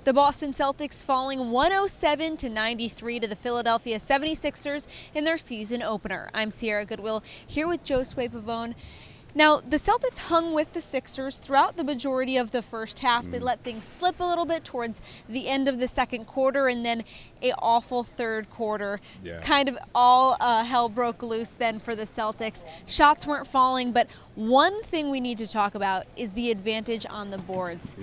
The Boston Celtics falling 107-93 to the Philadelphia 76ers in their season opener. I'm Sierra Goodwill here with Josue Pavon. Now, the Celtics hung with the Sixers throughout the majority of the first half. They let things slip a little bit towards the end of the second quarter, and then an awful third quarter. Kind of all hell broke loose then for the Celtics. Shots weren't falling, but one thing we need to talk about is the advantage on the boards.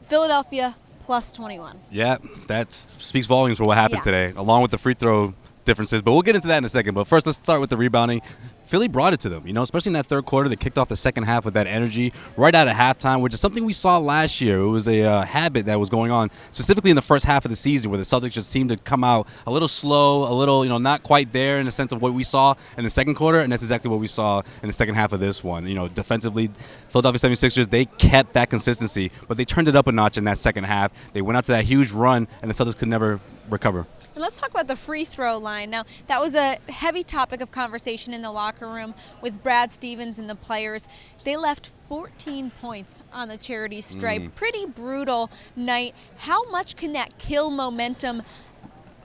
Philadelphia plus 21. Yeah, that speaks volumes for what happened today, along with the free throw differences. But we'll get into that in a second. But first, let's start with the rebounding. Philly brought it to them, especially in that third quarter. They kicked off the second half with that energy right out of halftime, which is something we saw last year. It was a habit that was going on, specifically in the first half of the season, where the Celtics just seemed to come out a little slow, a little, not quite there in the sense of what we saw in the second quarter, and that's exactly what we saw in the second half of this one. Defensively, Philadelphia 76ers, they kept that consistency, but they turned it up a notch in that second half. They went out to that huge run, and the Celtics could never recover. And let's talk about the free throw line. Now, that was a heavy topic of conversation in the locker room with Brad Stevens and the players. They left 14 points on the charity stripe. Pretty brutal night. How much can that kill momentum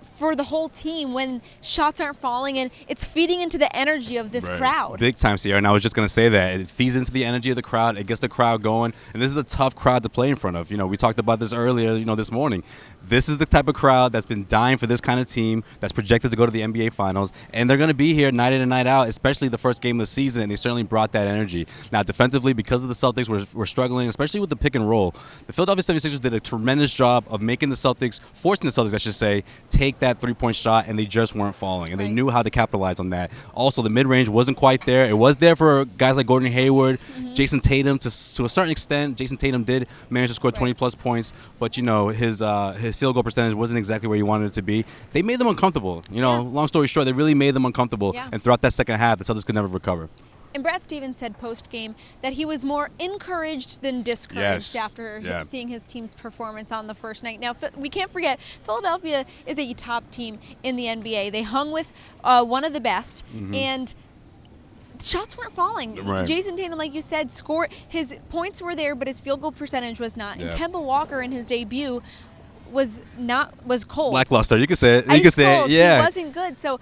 for the whole team when shots aren't falling and it's feeding into the energy of this crowd? Big time, Sierra, and I was just going to say that. It feeds into the energy of the crowd. It gets the crowd going, and this is a tough crowd to play in front of. We talked about this earlier, this morning. This is the type of crowd that's been dying for this kind of team, that's projected to go to the NBA Finals, and they're going to be here night in and night out, especially the first game of the season, and they certainly brought that energy. Now, defensively, because of the Celtics were struggling, especially with the pick and roll, the Philadelphia 76ers did a tremendous job of making the Celtics, forcing the Celtics, I should say, take that three-point shot, and they just weren't falling, and they knew how to capitalize on that. Also, the mid-range wasn't quite there. It was there for guys like Gordon Hayward, Jason Tatum, to a certain extent. Jason Tatum did manage to score 20-plus points, but, his field goal percentage wasn't exactly where he wanted it to be. They made them uncomfortable. Long story short, they really made them uncomfortable, and throughout that second half, the Celtics could never recover. And Brad Stevens said post-game that he was more encouraged than discouraged after seeing his team's performance on the first night. Now, we can't forget, Philadelphia is a top team in the NBA. They hung with one of the best, and shots weren't falling. Jason Tatum, like you said, scored. His points were there, but his field goal percentage was not. And Kemba Walker in his debut was cold. Lackluster. You could say it. You could say it. He wasn't good. So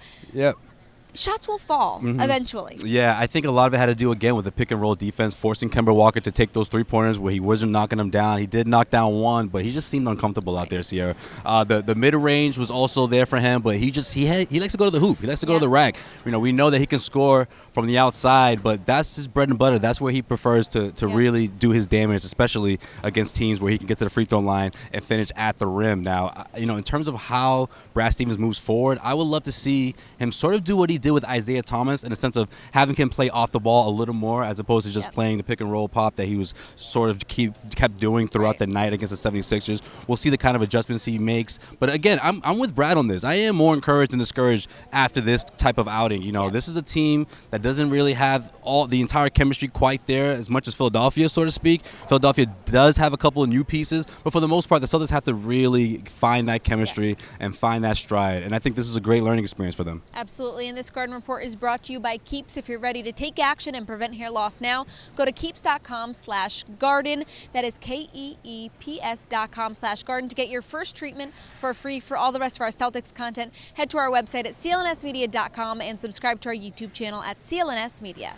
shots will fall eventually. Yeah, I think a lot of it had to do, again, with the pick-and-roll defense, forcing Kemba Walker to take those three-pointers where he wasn't knocking them down. He did knock down one, but he just seemed uncomfortable out there, Sierra. The mid-range was also there for him, but he likes to go to the hoop. He likes to go to the rack. We know that he can score from the outside, but that's his bread and butter. That's where he prefers to really do his damage, especially against teams where he can get to the free throw line and finish at the rim. Now, in terms of how Brad Stevens moves forward, I would love to see him sort of do what he did with Isaiah Thomas, in a sense of having him play off the ball a little more, as opposed to just playing the pick and roll pop that he was sort of kept doing throughout the night against the 76ers. We'll see the kind of adjustments he makes. But again, I'm with Brad on this. I am more encouraged than discouraged after this type of outing. This is a team that doesn't really have the entire chemistry quite there as much as Philadelphia, so to speak. Philadelphia does have a couple of new pieces, but for the most part, the Celtics have to really find that chemistry and find that stride. And I think this is a great learning experience for them. Absolutely. And this Garden Report is brought to you by Keeps. If you're ready to take action and prevent hair loss now, go to keeps.com/garden. That is KEEPS.com/garden to get your first treatment for free. For all the rest of our Celtics content, head to our website at CLNSmedia.com and subscribe to our YouTube channel at CLNS Media.